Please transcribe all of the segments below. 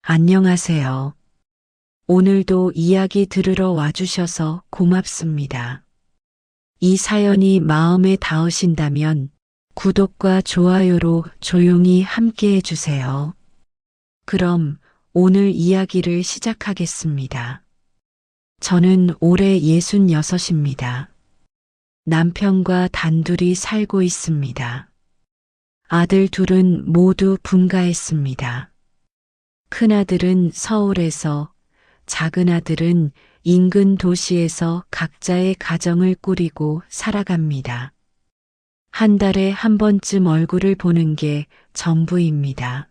안녕하세요. 오늘도 이야기 들으러 와주셔서 고맙습니다. 이 사연이 마음에 닿으신다면 구독과 좋아요로 조용히 함께 해주세요. 그럼 오늘 이야기를 시작하겠습니다. 저는 올해 66입니다. 남편과 단둘이 살고 있습니다. 아들 둘은 모두 분가했습니다. 큰아들은 서울에서, 작은아들은 인근 도시에서 각자의 가정을 꾸리고 살아갑니다. 한 달에 한 번쯤 얼굴을 보는 게 전부입니다.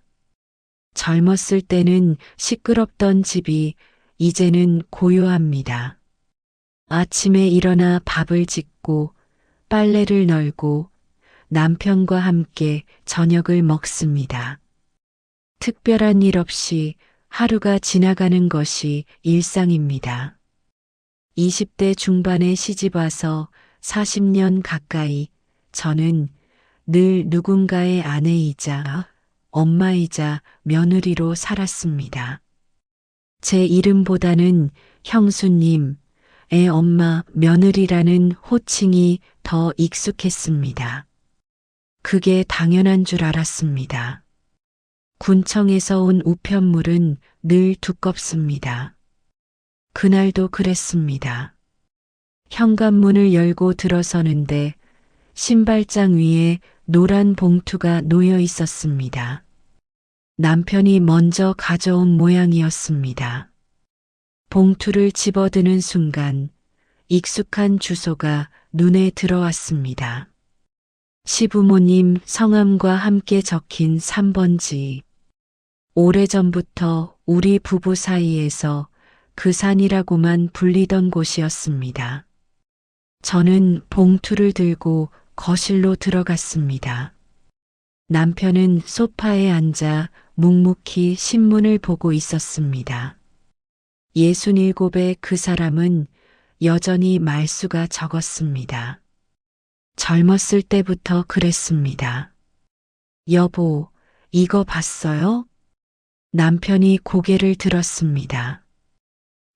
젊었을 때는 시끄럽던 집이 이제는 고요합니다. 아침에 일어나 밥을 짓고 빨래를 널고 남편과 함께 저녁을 먹습니다. 특별한 일 없이 하루가 지나가는 것이 일상입니다. 20대 중반에 시집와서 40년 가까이 저는 늘 누군가의 아내이자 엄마이자 며느리로 살았습니다. 제 이름보다는 형수님, 애 엄마, 며느리라는 호칭이 더 익숙했습니다. 그게 당연한 줄 알았습니다. 군청에서 온 우편물은 늘 두껍습니다. 그날도 그랬습니다. 현관문을 열고 들어서는데 신발장 위에 노란 봉투가 놓여 있었습니다. 남편이 먼저 가져온 모양이었습니다. 봉투를 집어드는 순간 익숙한 주소가 눈에 들어왔습니다. 시부모님 성함과 함께 적힌 3번지. 오래전부터 우리 부부 사이에서 그 산이라고만 불리던 곳이었습니다. 저는 봉투를 들고 거실로 들어갔습니다. 남편은 소파에 앉아 묵묵히 신문을 보고 있었습니다. 67의 그 사람은 여전히 말수가 적었습니다. 젊었을 때부터 그랬습니다. 여보, 이거 봤어요? 남편이 고개를 들었습니다.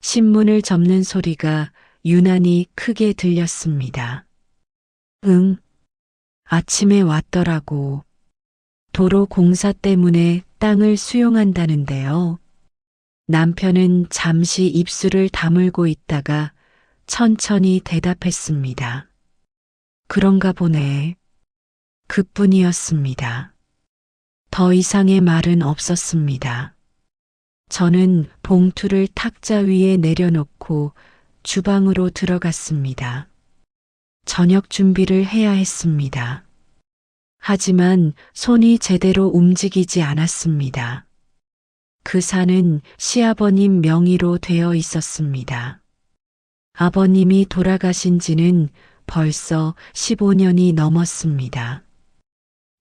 신문을 접는 소리가 유난히 크게 들렸습니다. 응, 아침에 왔더라고. 도로 공사 때문에 땅을 수용한다는데요. 남편은 잠시 입술을 다물고 있다가 천천히 대답했습니다. 그런가 보네. 그뿐이었습니다. 더 이상의 말은 없었습니다. 저는 봉투를 탁자 위에 내려놓고 주방으로 들어갔습니다. 저녁 준비를 해야 했습니다. 하지만 손이 제대로 움직이지 않았습니다. 그 산은 시아버님 명의로 되어 있었습니다. 아버님이 돌아가신 지는 벌써 15년이 넘었습니다.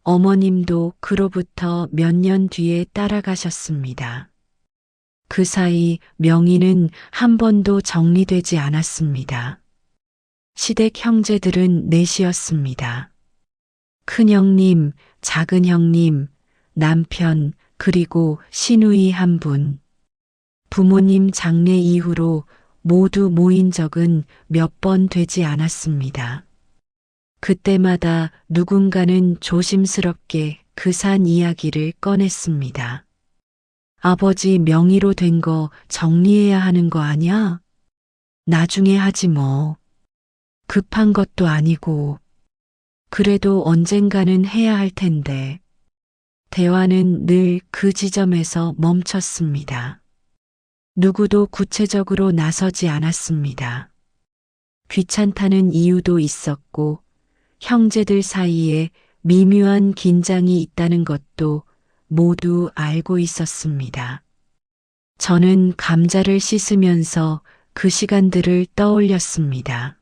어머님도 그로부터 몇 년 뒤에 따라가셨습니다. 그 사이 명의는 한 번도 정리되지 않았습니다. 시댁 형제들은 넷이었습니다. 큰형님, 작은형님, 남편, 그리고 시누이 한 분. 부모님 장례 이후로 모두 모인 적은 몇 번 되지 않았습니다. 그때마다 누군가는 조심스럽게 그 산 이야기를 꺼냈습니다. 아버지 명의로 된 거 정리해야 하는 거 아니야? 나중에 하지 뭐. 급한 것도 아니고. 그래도 언젠가는 해야 할 텐데. 대화는 늘 그 지점에서 멈췄습니다. 누구도 구체적으로 나서지 않았습니다. 귀찮다는 이유도 있었고, 형제들 사이에 미묘한 긴장이 있다는 것도 모두 알고 있었습니다. 저는 감자를 씻으면서 그 시간들을 떠올렸습니다.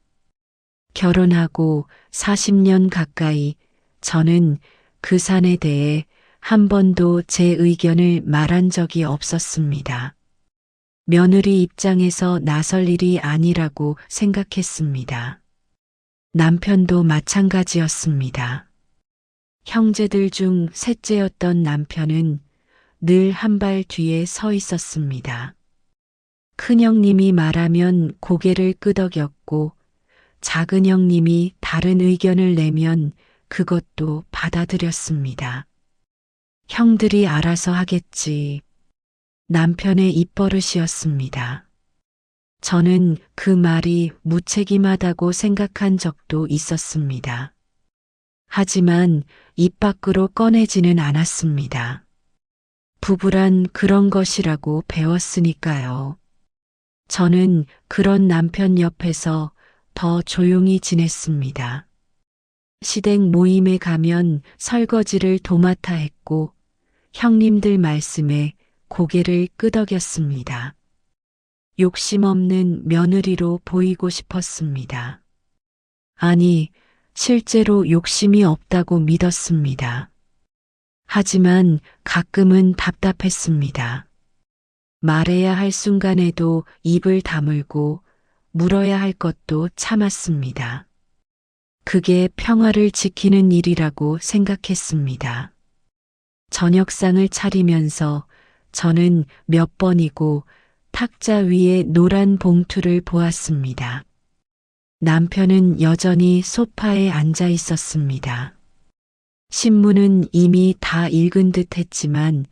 결혼하고 40년 가까이 저는 그 산에 대해 한 번도 제 의견을 말한 적이 없었습니다. 며느리 입장에서 나설 일이 아니라고 생각했습니다. 남편도 마찬가지였습니다. 형제들 중 셋째였던 남편은 늘 한 발 뒤에 서 있었습니다. 큰형님이 말하면 고개를 끄덕였고 작은 형님이 다른 의견을 내면 그것도 받아들였습니다. 형들이 알아서 하겠지. 남편의 입버릇이었습니다. 저는 그 말이 무책임하다고 생각한 적도 있었습니다. 하지만 입 밖으로 꺼내지는 않았습니다. 부부란 그런 것이라고 배웠으니까요. 저는 그런 남편 옆에서 더 조용히 지냈습니다. 시댁 모임에 가면 설거지를 도맡아 했고 형님들 말씀에 고개를 끄덕였습니다. 욕심 없는 며느리로 보이고 싶었습니다. 아니, 실제로 욕심이 없다고 믿었습니다. 하지만 가끔은 답답했습니다. 말해야 할 순간에도 입을 다물고 물어야 할 것도 참았습니다. 그게 평화를 지키는 일이라고 생각했습니다. 저녁상을 차리면서 저는 몇 번이고 탁자 위에 노란 봉투를 보았습니다. 남편은 여전히 소파에 앉아 있었습니다. 신문은 이미 다 읽은 듯 했지만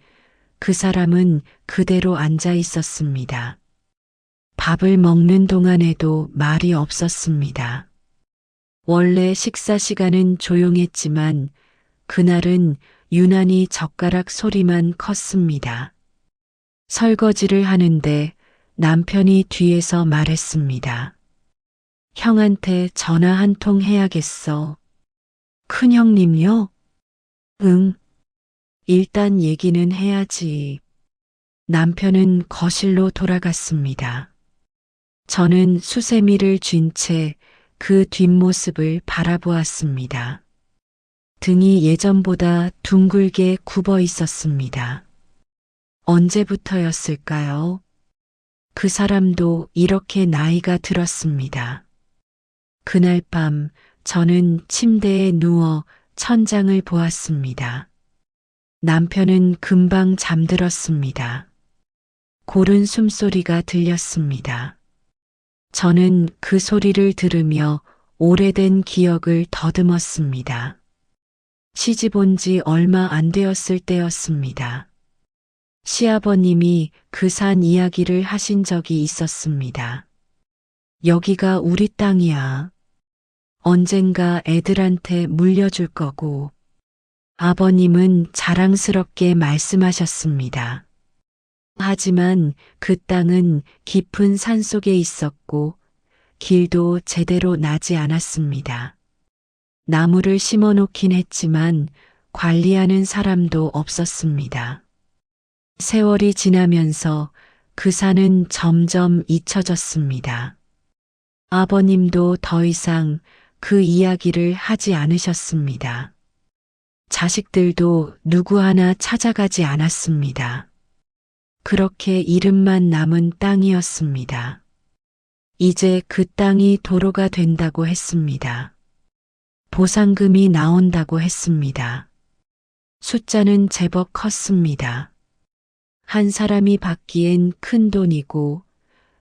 그 사람은 그대로 앉아 있었습니다. 밥을 먹는 동안에도 말이 없었습니다. 원래 식사 시간은 조용했지만 그날은 유난히 젓가락 소리만 컸습니다. 설거지를 하는데 남편이 뒤에서 말했습니다. 형한테 전화 한 통 해야겠어. 큰형님요? 응. 일단 얘기는 해야지. 남편은 거실로 돌아갔습니다. 저는 수세미를 쥔 채 그 뒷모습을 바라보았습니다. 등이 예전보다 둥글게 굽어 있었습니다. 언제부터였을까요? 그 사람도 이렇게 나이가 들었습니다. 그날 밤 저는 침대에 누워 천장을 보았습니다. 남편은 금방 잠들었습니다. 고른 숨소리가 들렸습니다. 저는 그 소리를 들으며 오래된 기억을 더듬었습니다. 시집 온 지 얼마 안 되었을 때였습니다. 시아버님이 그 산 이야기를 하신 적이 있었습니다. 여기가 우리 땅이야. 언젠가 애들한테 물려줄 거고. 아버님은 자랑스럽게 말씀하셨습니다. 하지만 그 땅은 깊은 산속에 있었고 길도 제대로 나지 않았습니다. 나무를 심어 놓긴 했지만 관리하는 사람도 없었습니다. 세월이 지나면서 그 산은 점점 잊혀졌습니다. 아버님도 더 이상 그 이야기를 하지 않으셨습니다. 자식들도 누구 하나 찾아가지 않았습니다. 그렇게 이름만 남은 땅이었습니다. 이제 그 땅이 도로가 된다고 했습니다. 보상금이 나온다고 했습니다. 숫자는 제법 컸습니다. 한 사람이 받기엔 큰 돈이고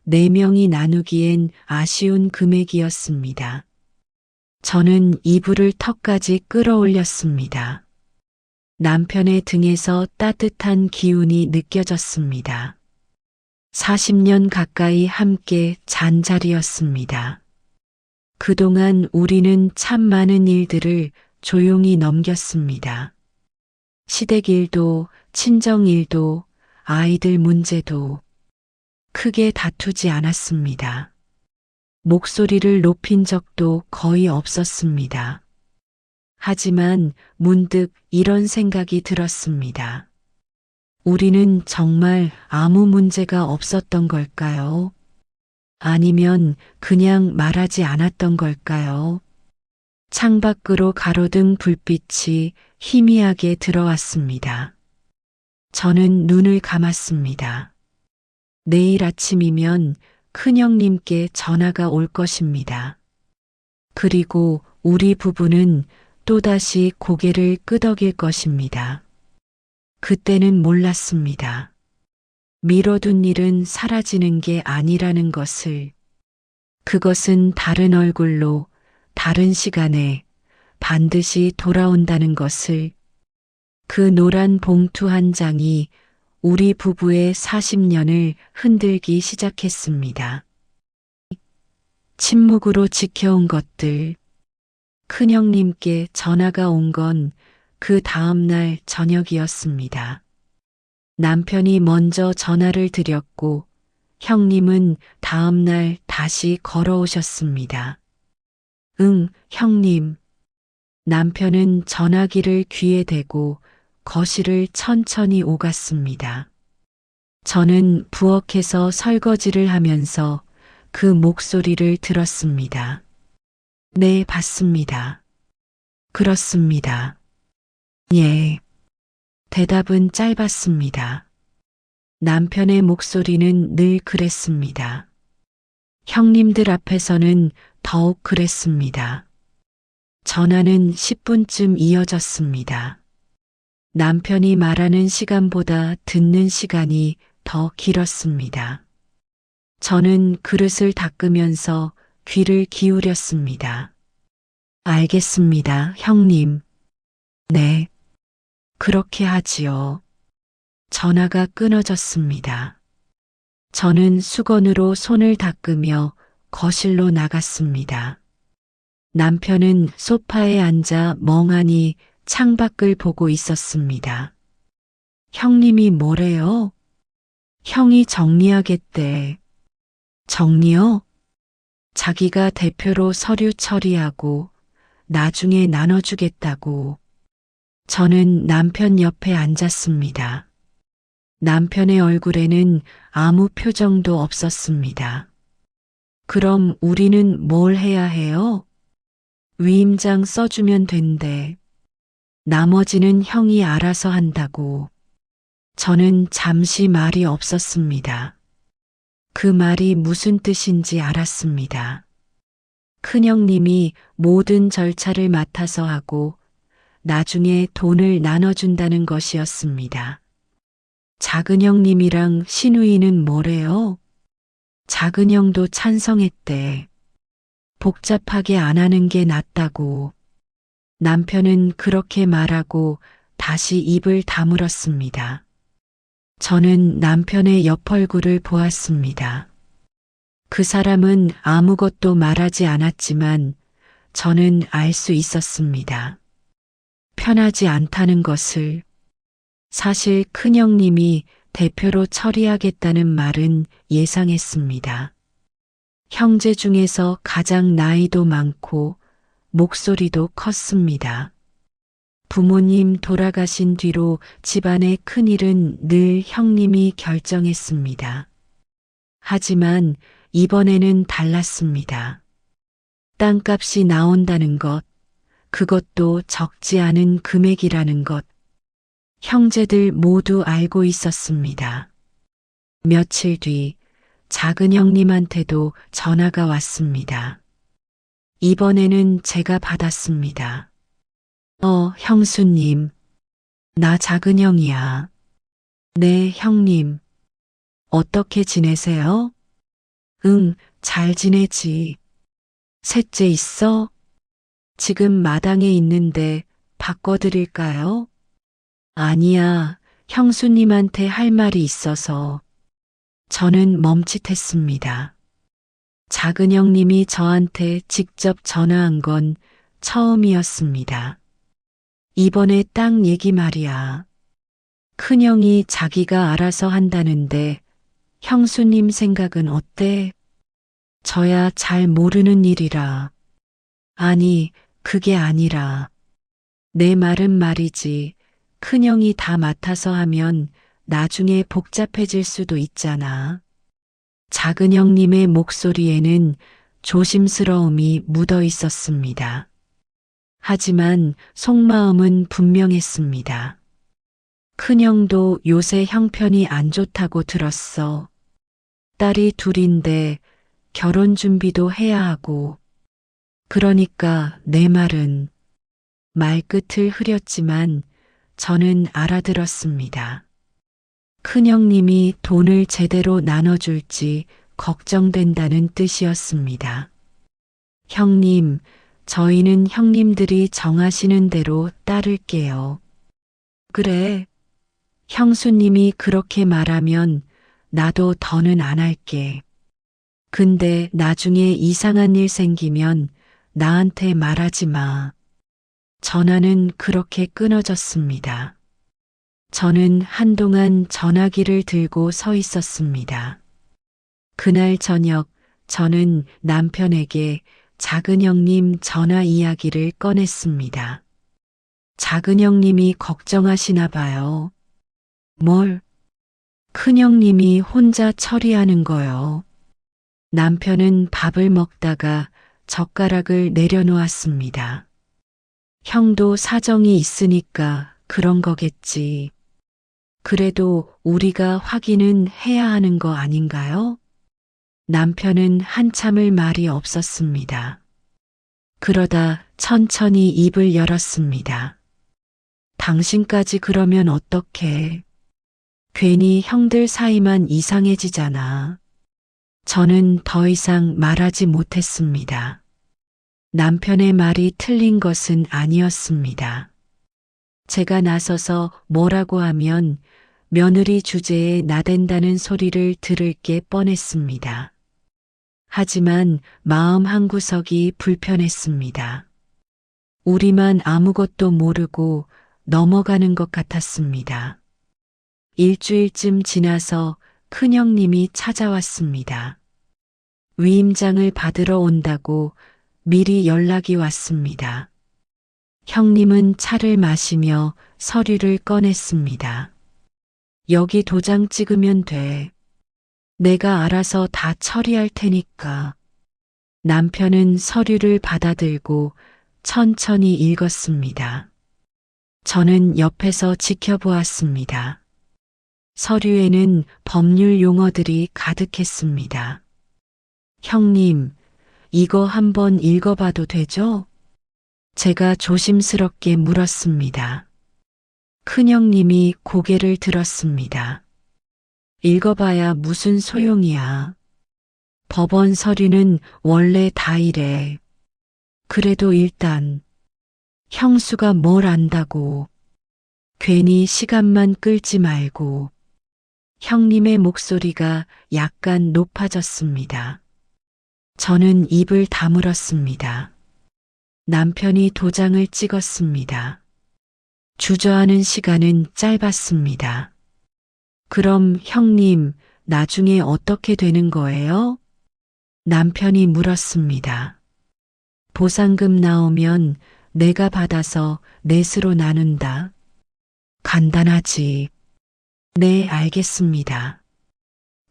4명이 나누기엔 아쉬운 금액이었습니다. 저는 이불을 턱까지 끌어올렸습니다. 남편의 등에서 따뜻한 기운이 느껴졌습니다. 40년 가까이 함께 잔자리였습니다. 그동안 우리는 참 많은 일들을 조용히 넘겼습니다. 시댁 일도, 친정 일도, 아이들 문제도 크게 다투지 않았습니다. 목소리를 높인 적도 거의 없었습니다. 하지만 문득 이런 생각이 들었습니다. 우리는 정말 아무 문제가 없었던 걸까요? 아니면 그냥 말하지 않았던 걸까요? 창밖으로 가로등 불빛이 희미하게 들어왔습니다. 저는 눈을 감았습니다. 내일 아침이면 큰형님께 전화가 올 것입니다. 그리고 우리 부부는 또다시 고개를 끄덕일 것입니다. 그때는 몰랐습니다. 미뤄둔 일은 사라지는 게 아니라는 것을. 그것은 다른 얼굴로, 다른 시간에 반드시 돌아온다는 것을. 그 노란 봉투 한 장이 우리 부부의 40년을 흔들기 시작했습니다. 침묵으로 지켜온 것들. 큰형님께 전화가 온 건 그 다음날 저녁이었습니다. 남편이 먼저 전화를 드렸고 형님은 다음날 다시 걸어오셨습니다. 응, 형님. 남편은 전화기를 귀에 대고 거실을 천천히 오갔습니다. 저는 부엌에서 설거지를 하면서 그 목소리를 들었습니다. 네, 봤습니다. 그렇습니다. 예. 대답은 짧았습니다. 남편의 목소리는 늘 그랬습니다. 형님들 앞에서는 더욱 그랬습니다. 전화는 10분쯤 이어졌습니다. 남편이 말하는 시간보다 듣는 시간이 더 길었습니다. 저는 그릇을 닦으면서 귀를 기울였습니다. 알겠습니다, 형님. 네. 그렇게 하지요. 전화가 끊어졌습니다. 저는 수건으로 손을 닦으며 거실로 나갔습니다. 남편은 소파에 앉아 멍하니 창밖을 보고 있었습니다. 형님이 뭐래요? 형이 정리하겠대. 정리요? 자기가 대표로 서류 처리하고 나중에 나눠주겠다고. 저는 남편 옆에 앉았습니다. 남편의 얼굴에는 아무 표정도 없었습니다. 그럼 우리는 뭘 해야 해요? 위임장 써주면 된대. 나머지는 형이 알아서 한다고. 저는 잠시 말이 없었습니다. 그 말이 무슨 뜻인지 알았습니다. 큰형님이 모든 절차를 맡아서 하고 나중에 돈을 나눠준다는 것이었습니다. 작은 형님이랑 시누이는 뭐래요? 작은 형도 찬성했대. 복잡하게 안 하는 게 낫다고. 남편은 그렇게 말하고 다시 입을 다물었습니다. 저는 남편의 옆 얼굴을 보았습니다. 그 사람은 아무것도 말하지 않았지만 저는 알 수 있었습니다. 편하지 않다는 것을. 사실 큰형님이 대표로 처리하겠다는 말은 예상했습니다. 형제 중에서 가장 나이도 많고 목소리도 컸습니다. 부모님 돌아가신 뒤로 집안의 큰일은 늘 형님이 결정했습니다. 하지만 이번에는 달랐습니다. 땅값이 나온다는 것, 그것도 적지 않은 금액이라는 것, 형제들 모두 알고 있었습니다. 며칠 뒤 작은 형님한테도 전화가 왔습니다. 이번에는 제가 받았습니다. 형수님. 나 작은 형이야. 네, 형님. 어떻게 지내세요? 응, 잘 지내지. 셋째 있어? 지금 마당에 있는데 바꿔드릴까요? 아니야, 형수님한테 할 말이 있어서. 저는 멈칫했습니다. 작은 형님이 저한테 직접 전화한 건 처음이었습니다. 이번에 땅 얘기 말이야. 큰형이 자기가 알아서 한다는데 형수님 생각은 어때? 저야 잘 모르는 일이라. 아니, 그게 아니라. 내 말은 말이지. 큰형이 다 맡아서 하면 나중에 복잡해질 수도 있잖아. 작은 형님의 목소리에는 조심스러움이 묻어 있었습니다. 하지만 속마음은 분명했습니다. 큰형도 요새 형편이 안 좋다고 들었어. 딸이 둘인데 결혼 준비도 해야 하고. 그러니까 내 말은. 말끝을 흐렸지만 저는 알아들었습니다. 큰형님이 돈을 제대로 나눠줄지 걱정된다는 뜻이었습니다. 형님, 저희는 형님들이 정하시는 대로 따를게요. 그래. 형수님이 그렇게 말하면 나도 더는 안 할게. 근데 나중에 이상한 일 생기면 나한테 말하지 마. 전화는 그렇게 끊어졌습니다. 저는 한동안 전화기를 들고 서 있었습니다. 그날 저녁 저는 남편에게 작은 형님 전화 이야기를 꺼냈습니다. 작은 형님이 걱정하시나 봐요. 뭘? 큰 형님이 혼자 처리하는 거요. 남편은 밥을 먹다가 젓가락을 내려놓았습니다. 형도 사정이 있으니까 그런 거겠지. 그래도 우리가 확인은 해야 하는 거 아닌가요? 남편은 한참을 말이 없었습니다. 그러다 천천히 입을 열었습니다. 당신까지 그러면 어떡해? 괜히 형들 사이만 이상해지잖아. 저는 더 이상 말하지 못했습니다. 남편의 말이 틀린 것은 아니었습니다. 제가 나서서 뭐라고 하면 며느리 주제에 나댄다는 소리를 들을 게 뻔했습니다. 하지만 마음 한구석이 불편했습니다. 우리만 아무것도 모르고 넘어가는 것 같았습니다. 일주일쯤 지나서 큰형님이 찾아왔습니다. 위임장을 받으러 온다고 미리 연락이 왔습니다. 형님은 차를 마시며 서류를 꺼냈습니다. 여기 도장 찍으면 돼. 내가 알아서 다 처리할 테니까. 남편은 서류를 받아들고 천천히 읽었습니다. 저는 옆에서 지켜보았습니다. 서류에는 법률 용어들이 가득했습니다. 형님, 이거 한번 읽어봐도 되죠? 제가 조심스럽게 물었습니다. 큰형님이 고개를 들었습니다. 읽어봐야 무슨 소용이야. 법원 서류는 원래 다 이래. 그래도 일단 형수가 뭘 안다고. 괜히 시간만 끌지 말고. 형님의 목소리가 약간 높아졌습니다. 저는 입을 다물었습니다. 남편이 도장을 찍었습니다. 주저하는 시간은 짧았습니다. 그럼 형님, 나중에 어떻게 되는 거예요? 남편이 물었습니다. 보상금 나오면 내가 받아서 넷으로 나눈다. 간단하지. 네, 알겠습니다.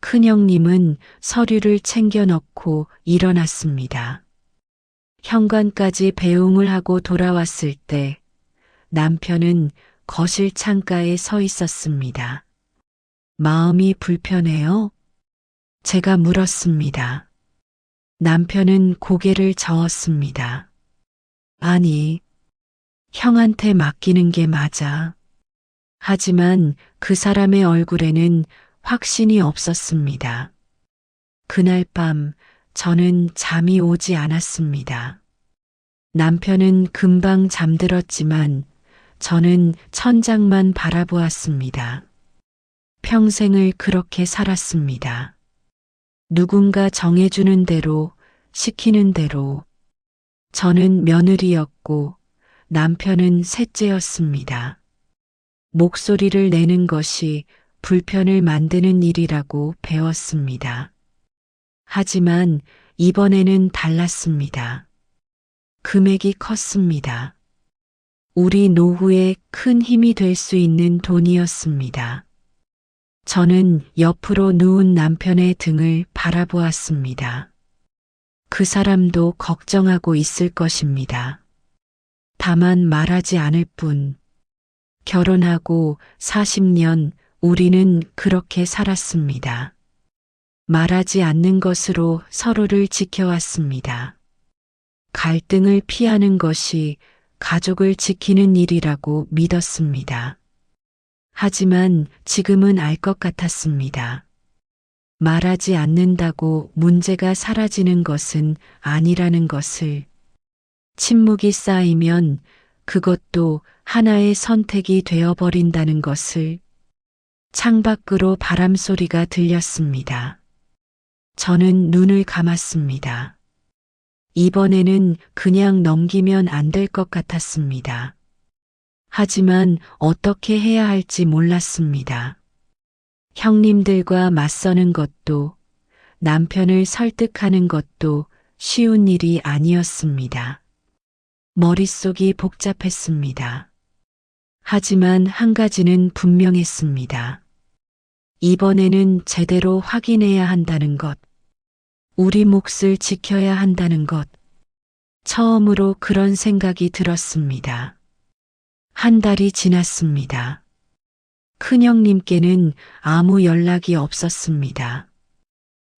큰형님은 서류를 챙겨 넣고 일어났습니다. 현관까지 배웅을 하고 돌아왔을 때 남편은 거실 창가에 서 있었습니다. 마음이 불편해요? 제가 물었습니다. 남편은 고개를 저었습니다. 아니, 형한테 맡기는 게 맞아. 하지만 그 사람의 얼굴에는 확신이 없었습니다. 그날 밤 저는 잠이 오지 않았습니다. 남편은 금방 잠들었지만 저는 천장만 바라보았습니다. 평생을 그렇게 살았습니다. 누군가 정해주는 대로, 시키는 대로. 저는 며느리였고 남편은 셋째였습니다. 목소리를 내는 것이 불편을 만드는 일이라고 배웠습니다. 하지만 이번에는 달랐습니다. 금액이 컸습니다. 우리 노후에 큰 힘이 될 수 있는 돈이었습니다. 저는 옆으로 누운 남편의 등을 바라보았습니다. 그 사람도 걱정하고 있을 것입니다. 다만 말하지 않을 뿐. 결혼하고 40년 우리는 그렇게 살았습니다. 말하지 않는 것으로 서로를 지켜왔습니다. 갈등을 피하는 것이 가족을 지키는 일이라고 믿었습니다. 하지만 지금은 알 것 같았습니다. 말하지 않는다고 문제가 사라지는 것은 아니라는 것을, 침묵이 쌓이면 그것도 하나의 선택이 되어버린다는 것을. 창밖으로 바람 소리가 들렸습니다. 저는 눈을 감았습니다. 이번에는 그냥 넘기면 안 될 것 같았습니다. 하지만 어떻게 해야 할지 몰랐습니다. 형님들과 맞서는 것도, 남편을 설득하는 것도 쉬운 일이 아니었습니다. 머릿속이 복잡했습니다. 하지만 한 가지는 분명했습니다. 이번에는 제대로 확인해야 한다는 것, 우리 몫을 지켜야 한다는 것. 처음으로 그런 생각이 들었습니다. 한 달이 지났습니다. 큰형님께는 아무 연락이 없었습니다.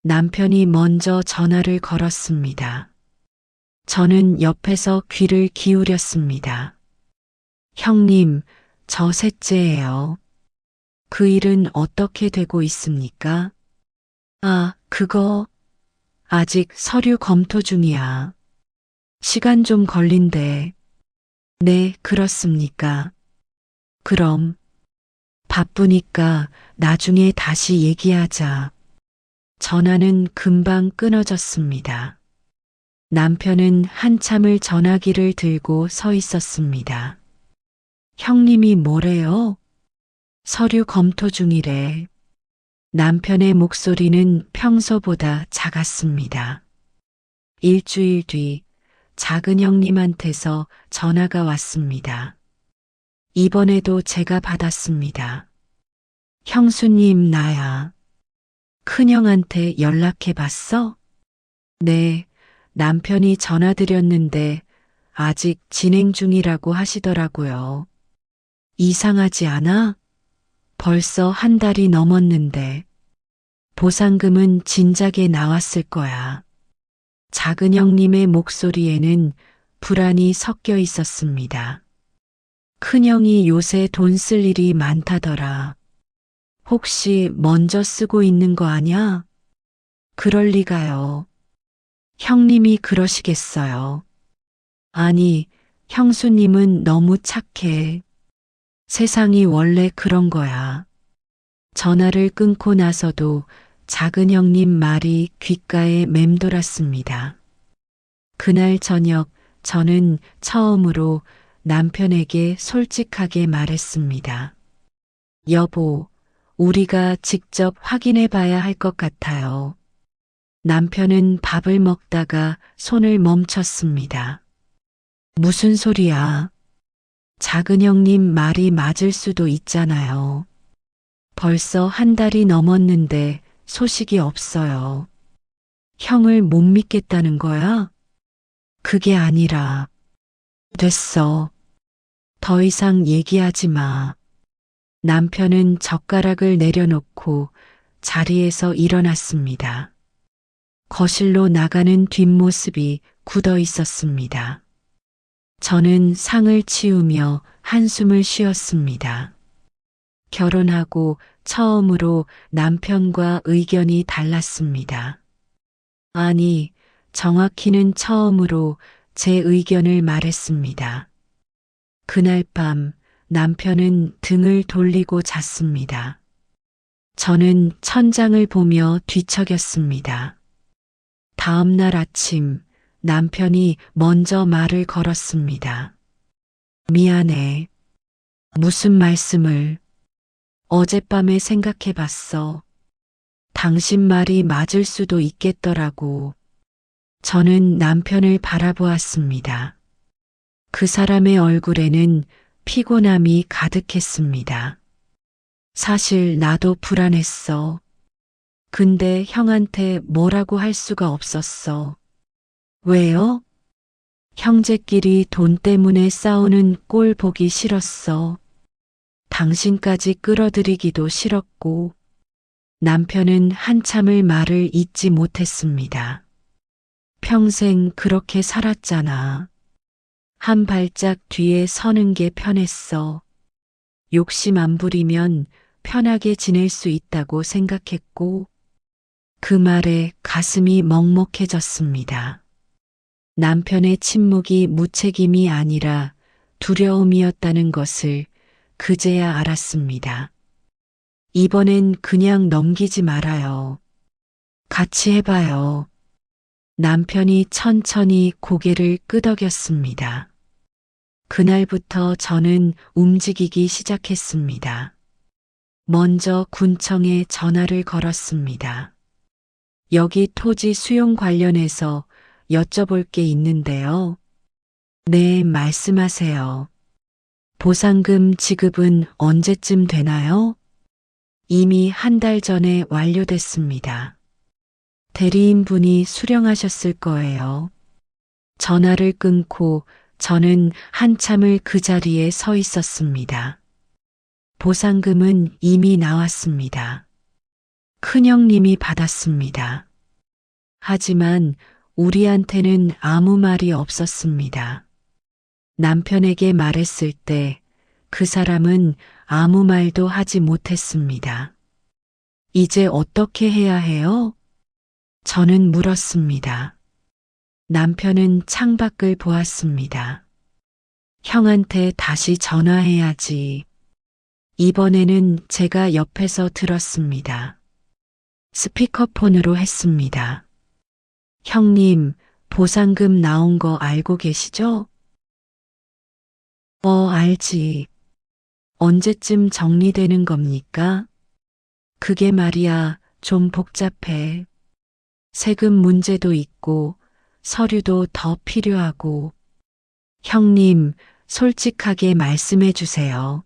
남편이 먼저 전화를 걸었습니다. 저는 옆에서 귀를 기울였습니다. 형님, 저 셋째예요. 그 일은 어떻게 되고 있습니까? 아, 그거 아직 서류 검토 중이야. 시간 좀 걸린대. 네, 그렇습니까? 그럼 바쁘니까 나중에 다시 얘기하자. 전화는 금방 끊어졌습니다. 남편은 한참을 전화기를 들고 서 있었습니다. 형님이 뭐래요? 서류 검토 중이래. 남편의 목소리는 평소보다 작았습니다. 일주일 뒤 작은 형님한테서 전화가 왔습니다. 이번에도 제가 받았습니다. 형수님, 나야. 큰형한테 연락해 봤어? 네, 남편이 전화드렸는데 아직 진행 중이라고 하시더라고요. 이상하지 않아? 벌써 한 달이 넘었는데 보상금은 진작에 나왔을 거야. 작은 형님의 목소리에는 불안이 섞여 있었습니다. 큰형이 요새 돈 쓸 일이 많다더라. 혹시 먼저 쓰고 있는 거 아냐? 그럴 리가요. 형님이 그러시겠어요. 아니, 형수님은 너무 착해. 세상이 원래 그런 거야. 전화를 끊고 나서도 작은 형님 말이 귓가에 맴돌았습니다. 그날 저녁 저는 처음으로 남편에게 솔직하게 말했습니다. 여보, 우리가 직접 확인해 봐야 할 것 같아요. 남편은 밥을 먹다가 손을 멈췄습니다. 무슨 소리야? 작은 형님 말이 맞을 수도 있잖아요. 벌써 한 달이 넘었는데 소식이 없어요. 형을 못 믿겠다는 거야? 그게 아니라. 됐어. 더 이상 얘기하지 마. 남편은 젓가락을 내려놓고 자리에서 일어났습니다. 거실로 나가는 뒷모습이 굳어 있었습니다. 저는 상을 치우며 한숨을 쉬었습니다. 결혼하고 처음으로 남편과 의견이 달랐습니다. 아니, 정확히는 처음으로 제 의견을 말했습니다. 그날 밤 남편은 등을 돌리고 잤습니다. 저는 천장을 보며 뒤척였습니다. 다음 날 아침 남편이 먼저 말을 걸었습니다. 미안해. 무슨 말씀을? 어젯밤에 생각해 봤어. 당신 말이 맞을 수도 있겠더라고. 저는 남편을 바라보았습니다. 그 사람의 얼굴에는 피곤함이 가득했습니다. 사실 나도 불안했어. 근데 형한테 뭐라고 할 수가 없었어. 왜요? 형제끼리 돈 때문에 싸우는 꼴 보기 싫었어. 당신까지 끌어들이기도 싫었고. 남편은 한참을 말을 잇지 못했습니다. 평생 그렇게 살았잖아. 한 발짝 뒤에 서는 게 편했어. 욕심 안 부리면 편하게 지낼 수 있다고 생각했고, 그 말에 가슴이 먹먹해졌습니다. 남편의 침묵이 무책임이 아니라 두려움이었다는 것을 그제야 알았습니다. 이번엔 그냥 넘기지 말아요. 같이 해봐요. 남편이 천천히 고개를 끄덕였습니다. 그날부터 저는 움직이기 시작했습니다. 먼저 군청에 전화를 걸었습니다. 여기 토지 수용 관련해서 여쭤볼 게 있는데요. 네, 말씀하세요. 보상금 지급은 언제쯤 되나요? 이미 한 달 전에 완료됐습니다. 대리인분이 수령하셨을 거예요. 전화를 끊고 저는 한참을 그 자리에 서 있었습니다. 보상금은 이미 나왔습니다. 큰형님이 받았습니다. 하지만 우리한테는 아무 말이 없었습니다. 남편에게 말했을 때 그 사람은 아무 말도 하지 못했습니다. 이제 어떻게 해야 해요? 저는 물었습니다. 남편은 창밖을 보았습니다. 형한테 다시 전화해야지. 이번에는 제가 옆에서 들었습니다. 스피커폰으로 했습니다. 형님, 보상금 나온 거 알고 계시죠? 알지. 언제쯤 정리되는 겁니까? 그게 말이야, 좀 복잡해. 세금 문제도 있고, 서류도 더 필요하고. 형님, 솔직하게 말씀해 주세요.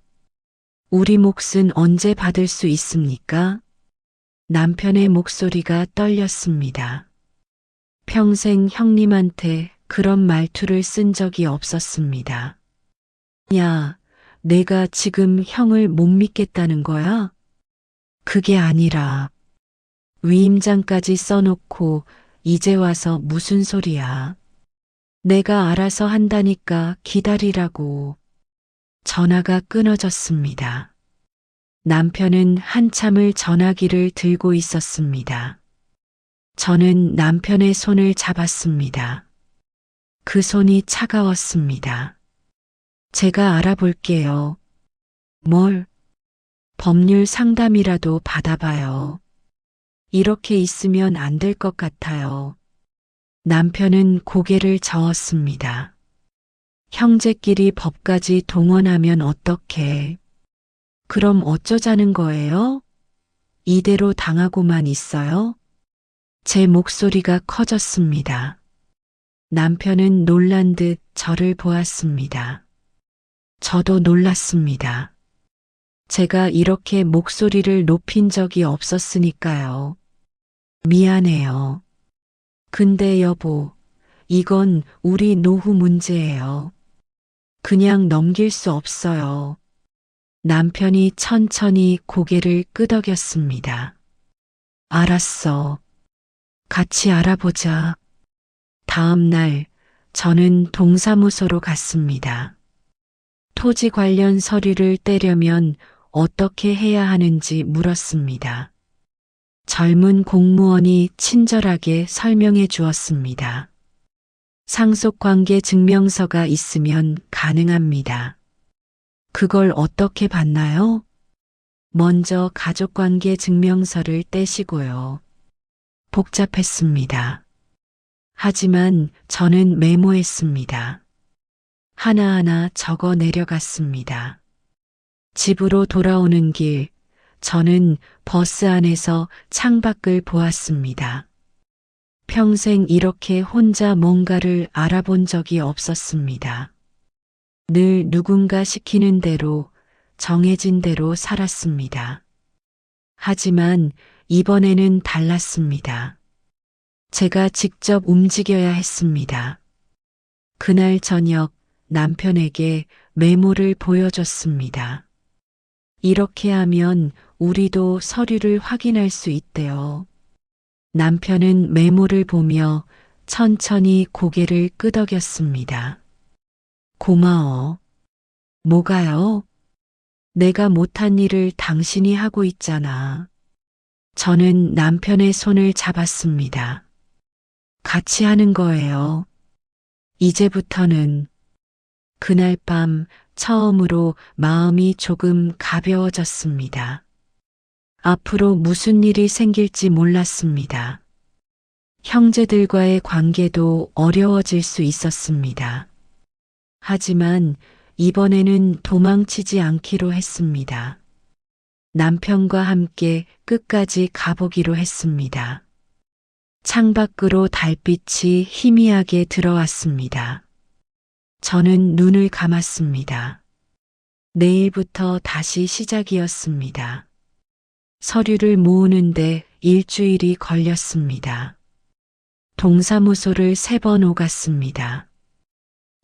우리 몫은 언제 받을 수 있습니까? 남편의 목소리가 떨렸습니다. 평생 형님한테 그런 말투를 쓴 적이 없었습니다. 야, 내가 지금 형을 못 믿겠다는 거야? 그게 아니라 위임장까지 써놓고 이제 와서 무슨 소리야. 내가 알아서 한다니까 기다리라고. 전화가 끊어졌습니다. 남편은 한참을 전화기를 들고 있었습니다. 저는 남편의 손을 잡았습니다. 그 손이 차가웠습니다. 제가 알아볼게요. 뭘? 법률 상담이라도 받아봐요. 이렇게 있으면 안 될 것 같아요. 남편은 고개를 저었습니다. 형제끼리 법까지 동원하면 어떡해? 그럼 어쩌자는 거예요? 이대로 당하고만 있어요? 제 목소리가 커졌습니다. 남편은 놀란 듯 저를 보았습니다. 저도 놀랐습니다. 제가 이렇게 목소리를 높인 적이 없었으니까요. 미안해요. 근데 여보, 이건 우리 노후 문제예요. 그냥 넘길 수 없어요. 남편이 천천히 고개를 끄덕였습니다. 알았어. 같이 알아보자. 다음 날 저는 동사무소로 갔습니다. 토지 관련 서류를 떼려면 어떻게 해야 하는지 물었습니다. 젊은 공무원이 친절하게 설명해 주었습니다. 상속관계 증명서가 있으면 가능합니다. 그걸 어떻게 받나요? 먼저 가족관계 증명서를 떼시고요. 복잡했습니다. 하지만 저는 메모했습니다. 하나하나 적어 내려갔습니다. 집으로 돌아오는 길, 저는 버스 안에서 창밖을 보았습니다. 평생 이렇게 혼자 뭔가를 알아본 적이 없었습니다. 늘 누군가 시키는 대로, 정해진 대로 살았습니다. 하지만 이번에는 달랐습니다. 제가 직접 움직여야 했습니다. 그날 저녁 남편에게 메모를 보여줬습니다. 이렇게 하면 우리도 서류를 확인할 수 있대요. 남편은 메모를 보며 천천히 고개를 끄덕였습니다. 고마워. 뭐가요? 내가 못한 일을 당신이 하고 있잖아. 저는 남편의 손을 잡았습니다. 같이 하는 거예요. 이제부터는. 그날 밤 처음으로 마음이 조금 가벼워졌습니다. 앞으로 무슨 일이 생길지 몰랐습니다. 형제들과의 관계도 어려워질 수 있었습니다. 하지만 이번에는 도망치지 않기로 했습니다. 남편과 함께 끝까지 가보기로 했습니다. 창밖으로 달빛이 희미하게 들어왔습니다. 저는 눈을 감았습니다. 내일부터 다시 시작이었습니다. 서류를 모으는데 일주일이 걸렸습니다. 동사무소를 3번 오갔습니다.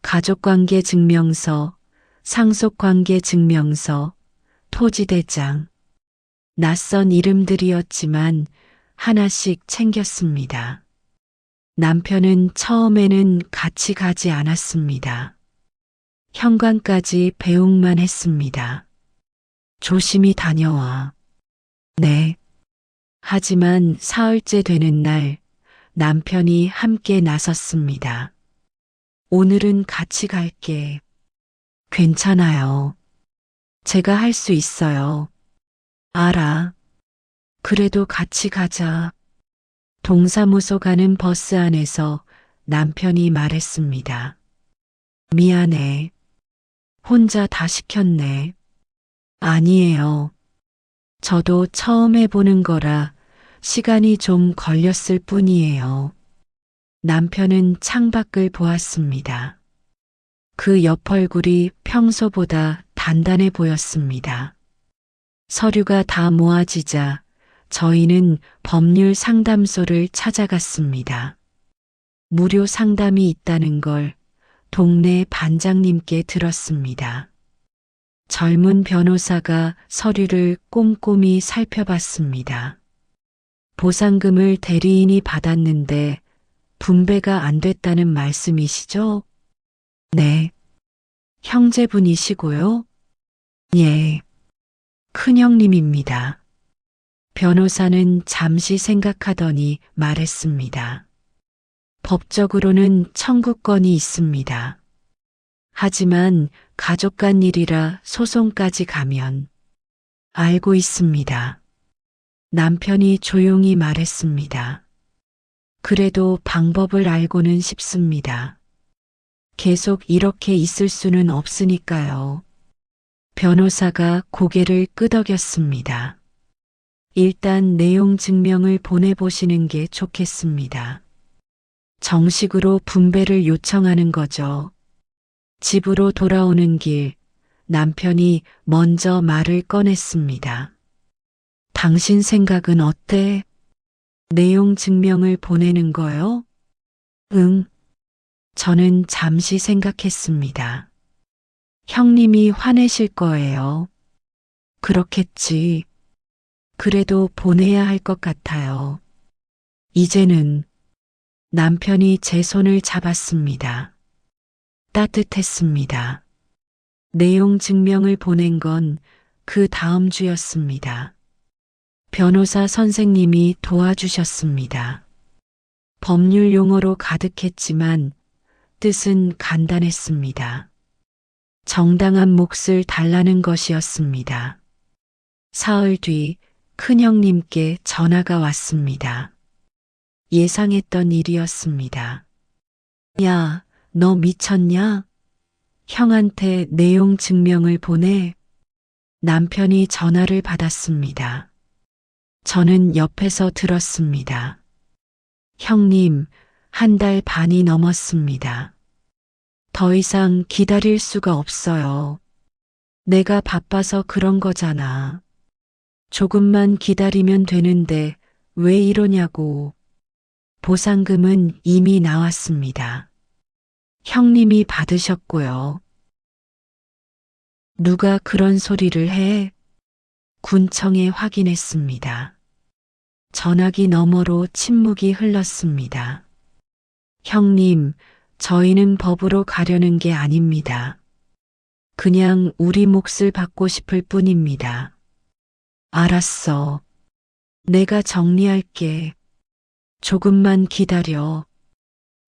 가족관계 증명서, 상속관계 증명서, 토지대장. 낯선 이름들이었지만 하나씩 챙겼습니다. 남편은 처음에는 같이 가지 않았습니다. 현관까지 배웅만 했습니다. 조심히 다녀와. 네. 하지만 사흘째 되는 날 남편이 함께 나섰습니다. 오늘은 같이 갈게. 괜찮아요. 제가 할 수 있어요. 알아. 그래도 같이 가자. 동사무소 가는 버스 안에서 남편이 말했습니다. 미안해. 혼자 다 시켰네. 아니에요. 저도 처음 해보는 거라 시간이 좀 걸렸을 뿐이에요. 남편은 창밖을 보았습니다. 그 옆 얼굴이 평소보다 단단해 보였습니다. 서류가 다 모아지자 저희는 법률 상담소를 찾아갔습니다. 무료 상담이 있다는 걸 동네 반장님께 들었습니다. 젊은 변호사가 서류를 꼼꼼히 살펴봤습니다. 보상금을 대리인이 받았는데 분배가 안 됐다는 말씀이시죠? 네. 형제분이시고요? 예. 큰형님입니다. 변호사는 잠시 생각하더니 말했습니다. 법적으로는 청구권이 있습니다. 하지만 가족 간 일이라 소송까지 가면 알고 있습니다. 남편이 조용히 말했습니다. 그래도 방법을 알고는 싶습니다. 계속 이렇게 있을 수는 없으니까요. 변호사가 고개를 끄덕였습니다. 일단 내용 증명을 보내보시는 게 좋겠습니다. 정식으로 분배를 요청하는 거죠. 집으로 돌아오는 길, 남편이 먼저 말을 꺼냈습니다. 당신 생각은 어때? 내용 증명을 보내는 거요? 응. 저는 잠시 생각했습니다. 형님이 화내실 거예요. 그렇겠지. 그래도 보내야 할 것 같아요. 이제는 남편이 제 손을 잡았습니다. 따뜻했습니다. 내용 증명을 보낸 건 그 다음 주였습니다. 변호사 선생님이 도와주셨습니다. 법률 용어로 가득했지만 뜻은 간단했습니다. 정당한 몫을 달라는 것이었습니다. 사흘 뒤 큰형님께 전화가 왔습니다. 예상했던 일이었습니다. 야, 너 미쳤냐? 형한테 내용 증명을 보내. 남편이 전화를 받았습니다. 저는 옆에서 들었습니다. 형님, 1달 반이 넘었습니다. 더 이상 기다릴 수가 없어요. 내가 바빠서 그런 거잖아. 조금만 기다리면 되는데 왜 이러냐고. 보상금은 이미 나왔습니다. 형님이 받으셨고요. 누가 그런 소리를 해? 군청에 확인했습니다. 전화기 너머로 침묵이 흘렀습니다. 형님, 저희는 법으로 가려는 게 아닙니다. 그냥 우리 몫을 받고 싶을 뿐입니다. 알았어. 내가 정리할게. 조금만 기다려.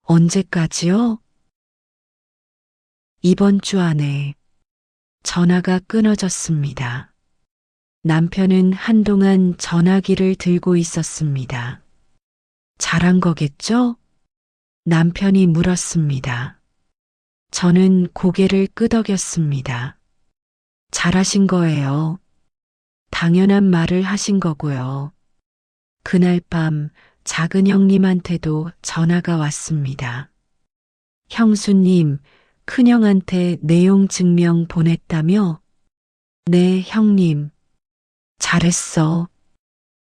언제까지요? 이번 주 안에. 전화가 끊어졌습니다. 남편은 한동안 전화기를 들고 있었습니다. 잘한 거겠죠? 남편이 물었습니다. 저는 고개를 끄덕였습니다. 잘하신 거예요. 당연한 말을 하신 거고요. 그날 밤 작은 형님한테도 전화가 왔습니다. 형수님, 큰형한테 내용 증명 보냈다며? 네, 형님. 잘했어.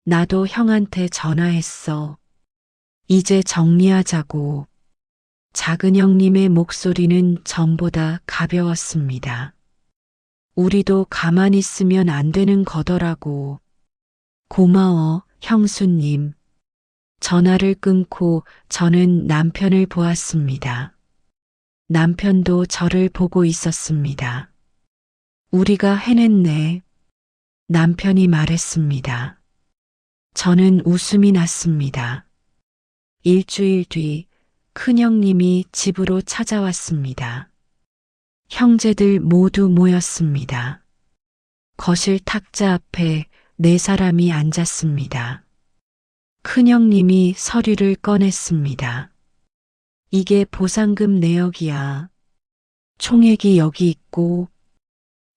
나도 형한테 전화했어. 이제 정리하자고. 작은 형님의 목소리는 전보다 가벼웠습니다. 우리도 가만히 있으면 안 되는 거더라고. 고마워, 형수님. 전화를 끊고 저는 남편을 보았습니다. 남편도 저를 보고 있었습니다. 우리가 해냈네. 남편이 말했습니다. 저는 웃음이 났습니다. 일주일 뒤 큰형님이 집으로 찾아왔습니다. 형제들 모두 모였습니다. 거실 탁자 앞에 네 사람이 앉았습니다. 큰형님이 서류를 꺼냈습니다. 이게 보상금 내역이야. 총액이 여기 있고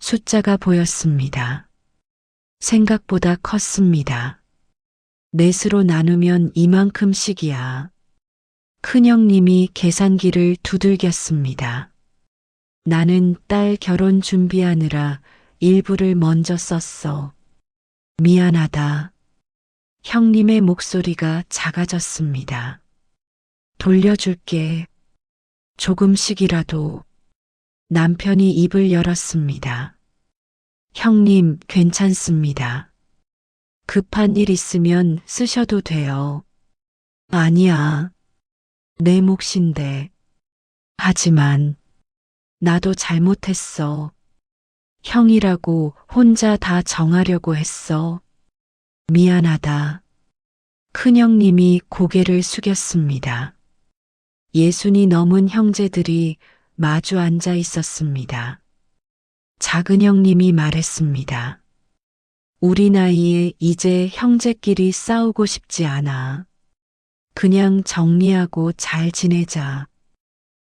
숫자가 보였습니다. 생각보다 컸습니다. 넷으로 나누면 이만큼씩이야. 큰형님이 계산기를 두들겼습니다. 나는 딸 결혼 준비하느라 일부를 먼저 썼어. 미안하다. 형님의 목소리가 작아졌습니다. 돌려줄게. 조금씩이라도. 남편이 입을 열었습니다. 형님, 괜찮습니다. 급한 일 있으면 쓰셔도 돼요. 아니야. 내 몫인데. 하지만 나도 잘못했어. 형이라고 혼자 다 정하려고 했어. 미안하다. 큰형님이 고개를 숙였습니다. 예순이 넘은 형제들이 마주 앉아 있었습니다. 작은 형님이 말했습니다. 우리 나이에 이제 형제끼리 싸우고 싶지 않아. 그냥 정리하고 잘 지내자.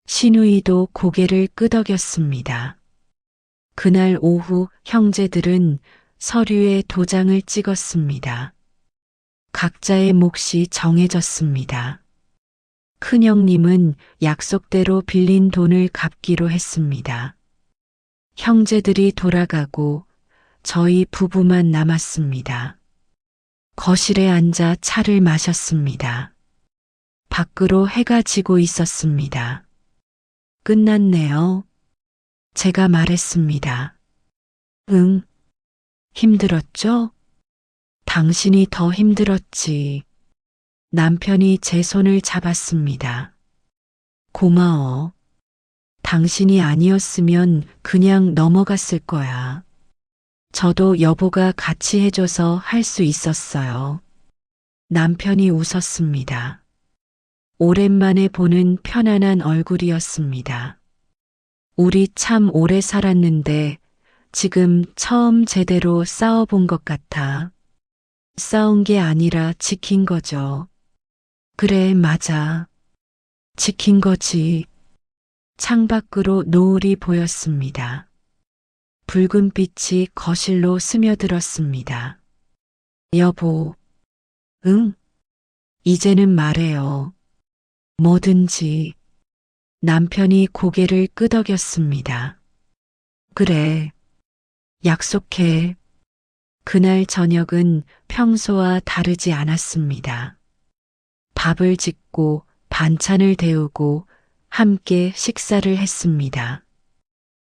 신우이도 고개를 끄덕였습니다. 그날 오후 형제들은 서류에 도장을 찍었습니다. 각자의 몫이 정해졌습니다. 큰형님은 약속대로 빌린 돈을 갚기로 했습니다. 형제들이 돌아가고 저희 부부만 남았습니다. 거실에 앉아 차를 마셨습니다. 밖으로 해가 지고 있었습니다. 끝났네요. 제가 말했습니다. 응. 힘들었죠? 당신이 더 힘들었지. 남편이 제 손을 잡았습니다. 고마워. 당신이 아니었으면 그냥 넘어갔을 거야. 저도 여보가 같이 해줘서 할 수 있었어요. 남편이 웃었습니다. 오랜만에 보는 편안한 얼굴이었습니다. 우리 참 오래 살았는데 지금 처음 제대로 싸워본 것 같아. 싸운 게 아니라 지킨 거죠. 그래, 맞아. 지킨 거지. 창밖으로 노을이 보였습니다. 붉은 빛이 거실로 스며들었습니다. 여보. 응? 이제는 말해요. 뭐든지. 남편이 고개를 끄덕였습니다. 그래. 약속해. 그날 저녁은 평소와 다르지 않았습니다. 밥을 짓고 반찬을 데우고 함께 식사를 했습니다.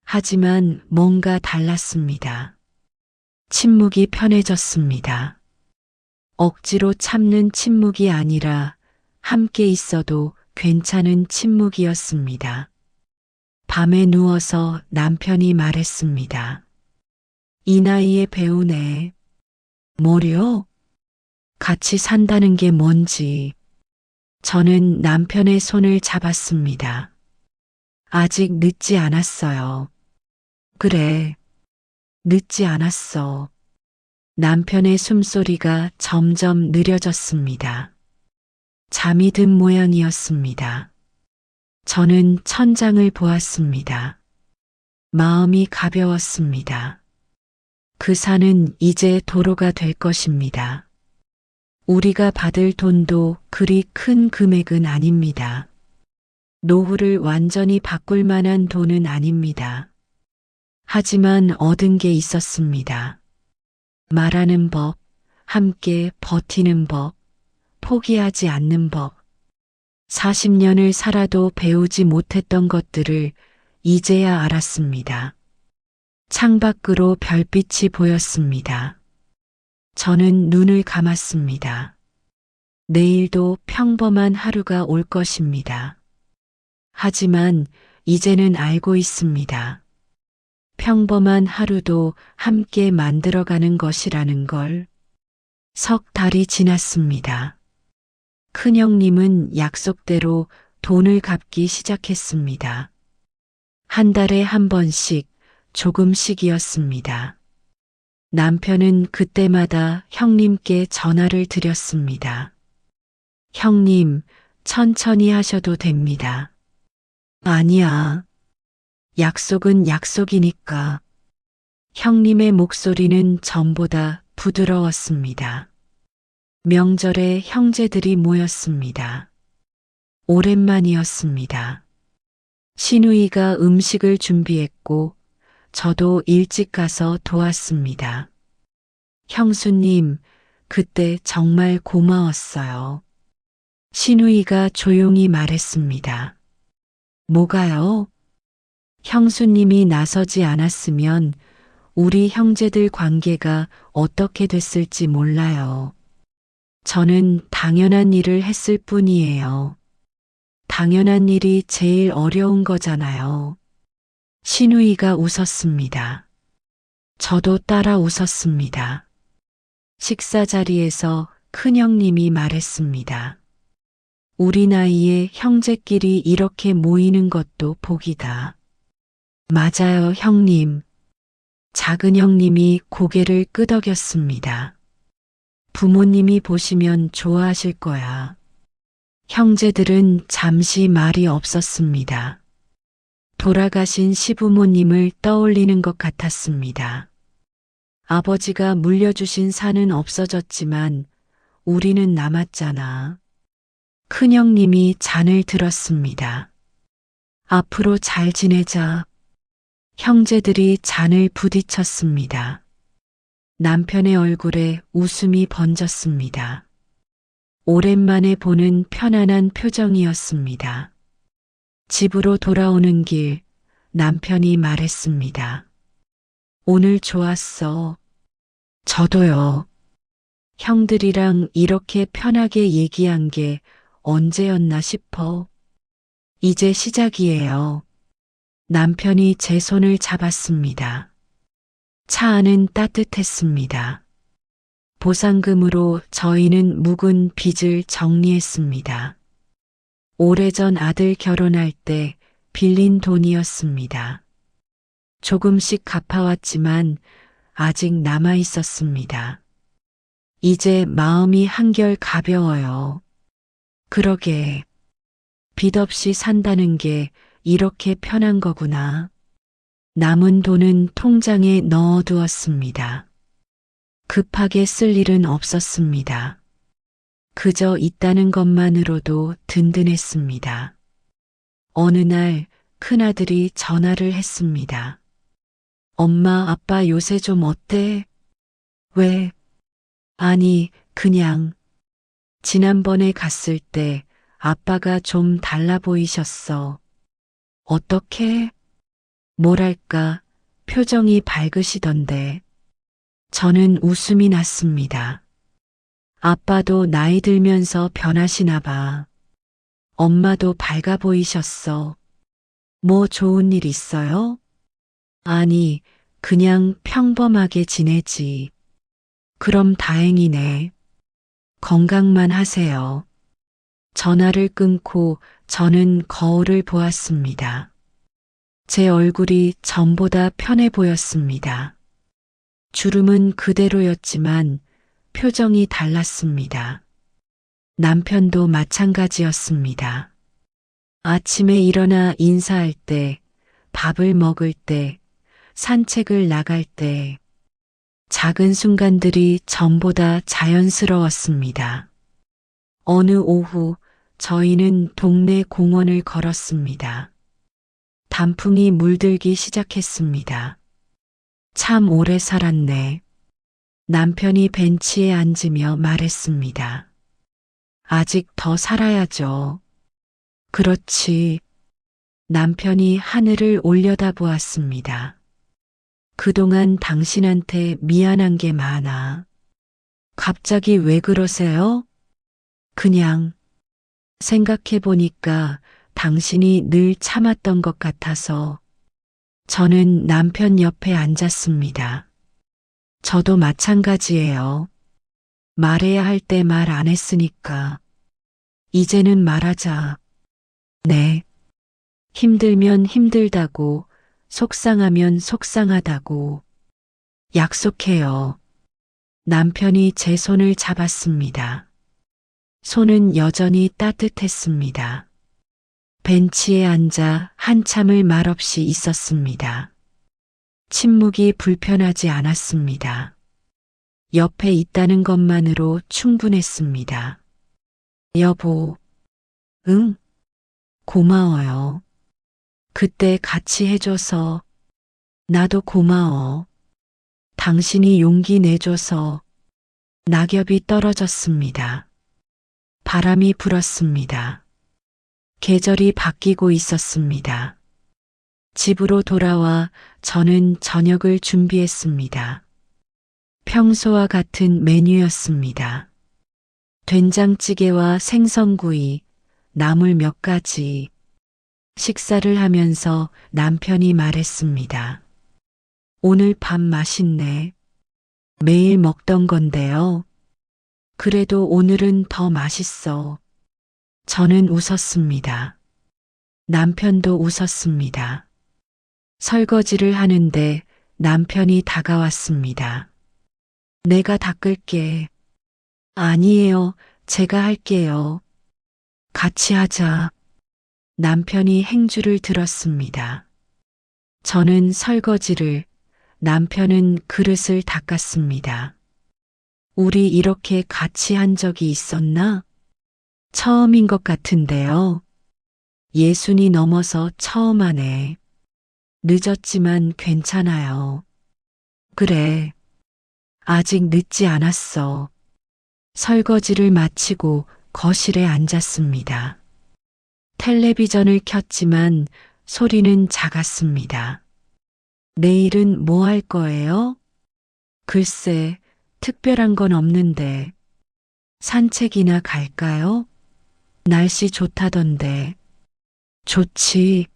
하지만 뭔가 달랐습니다. 침묵이 편해졌습니다. 억지로 참는 침묵이 아니라 함께 있어도 괜찮은 침묵이었습니다. 밤에 누워서 남편이 말했습니다. 이 나이에 배우네. 뭐려? 같이 산다는 게 뭔지. 저는 남편의 손을 잡았습니다. 아직 늦지 않았어요. 그래, 늦지 않았어. 남편의 숨소리가 점점 느려졌습니다. 잠이 든 모양이었습니다. 저는 천장을 보았습니다. 마음이 가벼웠습니다. 그 산은 이제 도로가 될 것입니다. 우리가 받을 돈도 그리 큰 금액은 아닙니다. 노후를 완전히 바꿀 만한 돈은 아닙니다. 하지만 얻은 게 있었습니다. 말하는 법, 함께 버티는 법, 포기하지 않는 법. 40년을 살아도 배우지 못했던 것들을 이제야 알았습니다. 창밖으로 별빛이 보였습니다. 저는 눈을 감았습니다. 내일도 평범한 하루가 올 것입니다. 하지만 이제는 알고 있습니다. 평범한 하루도 함께 만들어가는 것이라는 걸. 석 달이 지났습니다. 큰형님은 약속대로 돈을 갚기 시작했습니다. 한 달에 한 번씩 조금씩이었습니다. 남편은 그때마다 형님께 전화를 드렸습니다. 형님, 천천히 하셔도 됩니다. 아니야. 약속은 약속이니까. 형님의 목소리는 전보다 부드러웠습니다. 명절에 형제들이 모였습니다. 오랜만이었습니다. 시누이가 음식을 준비했고 저도 일찍 가서 도왔습니다. 형수님, 그때 정말 고마웠어요. 시누이가 조용히 말했습니다. 뭐가요? 형수님이 나서지 않았으면 우리 형제들 관계가 어떻게 됐을지 몰라요. 저는 당연한 일을 했을 뿐이에요. 당연한 일이 제일 어려운 거잖아요. 시누이가 웃었습니다. 저도 따라 웃었습니다. 식사 자리에서 큰형님이 말했습니다. 우리 나이에 형제끼리 이렇게 모이는 것도 복이다. 맞아요, 형님. 작은 형님이 고개를 끄덕였습니다. 부모님이 보시면 좋아하실 거야. 형제들은 잠시 말이 없었습니다. 돌아가신 시부모님을 떠올리는 것 같았습니다. 아버지가 물려주신 산은 없어졌지만 우리는 남았잖아. 큰형님이 잔을 들었습니다. 앞으로 잘 지내자. 형제들이 잔을 부딪혔습니다. 남편의 얼굴에 웃음이 번졌습니다. 오랜만에 보는 편안한 표정이었습니다. 집으로 돌아오는 길, 남편이 말했습니다. 오늘 좋았어. 저도요. 형들이랑 이렇게 편하게 얘기한 게 언제였나 싶어. 이제 시작이에요. 남편이 제 손을 잡았습니다. 차 안은 따뜻했습니다. 보상금으로 저희는 묵은 빚을 정리했습니다. 오래전 아들 결혼할 때 빌린 돈이었습니다. 조금씩 갚아왔지만 아직 남아 있었습니다. 이제 마음이 한결 가벼워요. 그러게, 빚 없이 산다는 게 이렇게 편한 거구나. 남은 돈은 통장에 넣어두었습니다. 급하게 쓸 일은 없었습니다. 그저 있다는 것만으로도 든든했습니다. 어느 날 큰아들이 전화를 했습니다. 엄마, 아빠 요새 좀 어때? 왜? 아니, 그냥. 지난번에 갔을 때 아빠가 좀 달라 보이셨어. 어떻게? 뭐랄까, 표정이 밝으시던데. 저는 웃음이 났습니다. 아빠도 나이 들면서 변하시나 봐. 엄마도 밝아 보이셨어. 뭐 좋은 일 있어요? 아니, 그냥 평범하게 지내지. 그럼 다행이네. 건강만 하세요. 전화를 끊고 저는 거울을 보았습니다. 제 얼굴이 전보다 편해 보였습니다. 주름은 그대로였지만 표정이 달랐습니다. 남편도 마찬가지였습니다. 아침에 일어나 인사할 때, 밥을 먹을 때, 산책을 나갈 때, 작은 순간들이 전보다 자연스러웠습니다. 어느 오후 저희는 동네 공원을 걸었습니다. 단풍이 물들기 시작했습니다. 참 오래 살았네. 남편이 벤치에 앉으며 말했습니다. 아직 더 살아야죠. 그렇지. 남편이 하늘을 올려다보았습니다. 그동안 당신한테 미안한 게 많아. 갑자기 왜 그러세요? 그냥 생각해 보니까 당신이 늘 참았던 것 같아서. 저는 남편 옆에 앉았습니다. 저도 마찬가지예요. 말해야 할 때 말 안 했으니까. 이제는 말하자. 네. 힘들면 힘들다고, 속상하면 속상하다고. 약속해요. 남편이 제 손을 잡았습니다. 손은 여전히 따뜻했습니다. 벤치에 앉아 한참을 말없이 있었습니다. 침묵이 불편하지 않았습니다. 옆에 있다는 것만으로 충분했습니다. 여보, 응? 고마워요. 그때 같이 해줘서. 나도 고마워. 당신이 용기 내줘서. 낙엽이 떨어졌습니다. 바람이 불었습니다. 계절이 바뀌고 있었습니다. 집으로 돌아와 저는 저녁을 준비했습니다. 평소와 같은 메뉴였습니다. 된장찌개와 생선구이, 나물 몇 가지. 식사를 하면서 남편이 말했습니다. 오늘 밥 맛있네. 매일 먹던 건데요. 그래도 오늘은 더 맛있어. 저는 웃었습니다. 남편도 웃었습니다. 설거지를 하는데 남편이 다가왔습니다. 내가 닦을게. 아니에요. 제가 할게요. 같이 하자. 남편이 행주를 들었습니다. 저는 설거지를, 남편은 그릇을 닦았습니다. 우리 이렇게 같이 한 적이 있었나? 처음인 것 같은데요. 예순이 넘어서 처음 하네. 늦었지만 괜찮아요. 그래. 아직 늦지 않았어. 설거지를 마치고 거실에 앉았습니다. 텔레비전을 켰지만 소리는 작았습니다. 내일은 뭐 할 거예요? 글쎄, 특별한 건 없는데. 산책이나 갈까요? 날씨 좋다던데. 좋지.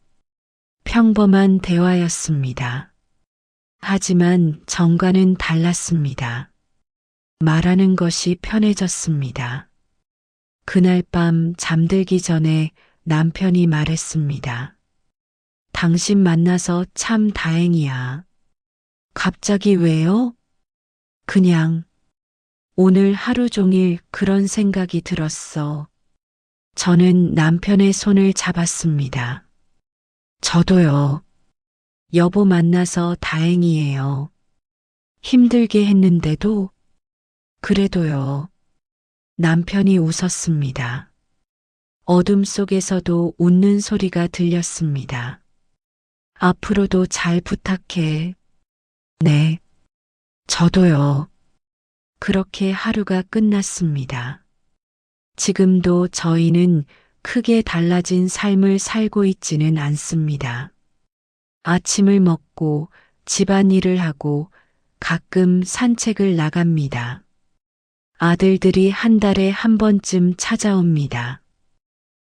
평범한 대화였습니다. 하지만 정과는 달랐습니다. 말하는 것이 편해졌습니다. 그날 밤 잠들기 전에 남편이 말했습니다. 당신 만나서 참 다행이야. 갑자기 왜요? 그냥 오늘 하루 종일 그런 생각이 들었어. 저는 남편의 손을 잡았습니다. 저도요. 여보 만나서 다행이에요. 힘들게 했는데도 그래도요. 남편이 웃었습니다. 어둠 속에서도 웃는 소리가 들렸습니다. 앞으로도 잘 부탁해. 네. 저도요. 그렇게 하루가 끝났습니다. 지금도 저희는 크게 달라진 삶을 살고 있지는 않습니다. 아침을 먹고 집안일을 하고 가끔 산책을 나갑니다. 아들들이 한 달에 한 번쯤 찾아옵니다.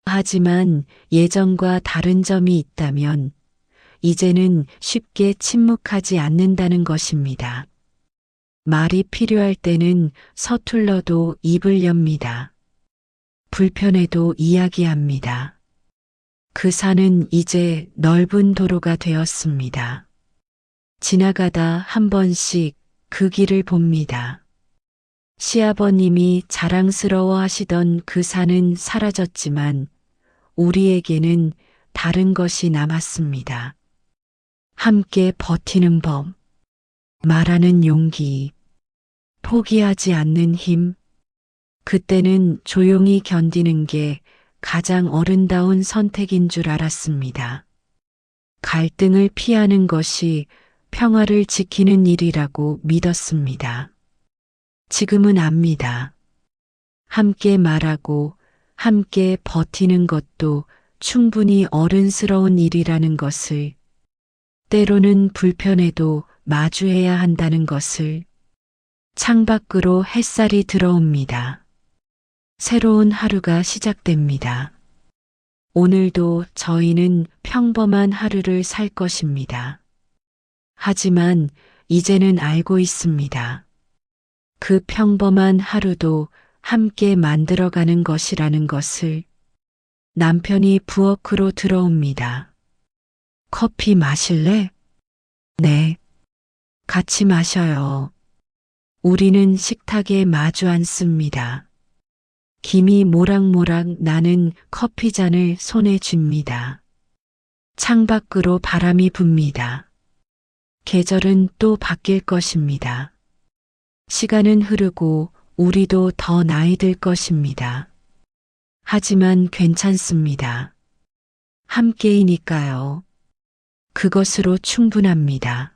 하지만 예전과 다른 점이 있다면 이제는 쉽게 침묵하지 않는다는 것입니다. 말이 필요할 때는 서툴러도 입을 엽니다. 불편해도 이야기합니다. 그 산은 이제 넓은 도로가 되었습니다. 지나가다 한 번씩 그 길을 봅니다. 시아버님이 자랑스러워 하시던 그 산은 사라졌지만 우리에게는 다른 것이 남았습니다. 함께 버티는 법, 말하는 용기, 포기하지 않는 힘, 그때는 조용히 견디는 게 가장 어른다운 선택인 줄 알았습니다. 갈등을 피하는 것이 평화를 지키는 일이라고 믿었습니다. 지금은 압니다. 함께 말하고 함께 버티는 것도 충분히 어른스러운 일이라는 것을, 때로는 불편해도 마주해야 한다는 것을. 창밖으로 햇살이 들어옵니다. 새로운 하루가 시작됩니다. 오늘도 저희는 평범한 하루를 살 것입니다. 하지만 이제는 알고 있습니다. 그 평범한 하루도 함께 만들어가는 것이라는 것을. 남편이 부엌으로 들어옵니다. 커피 마실래? 네. 같이 마셔요. 우리는 식탁에 마주 앉습니다. 김이 모락모락 나는 커피잔을 손에 쥡니다. 창밖으로 바람이 붑니다. 계절은 또 바뀔 것입니다. 시간은 흐르고 우리도 더 나이 들 것입니다. 하지만 괜찮습니다. 함께이니까요. 그것으로 충분합니다.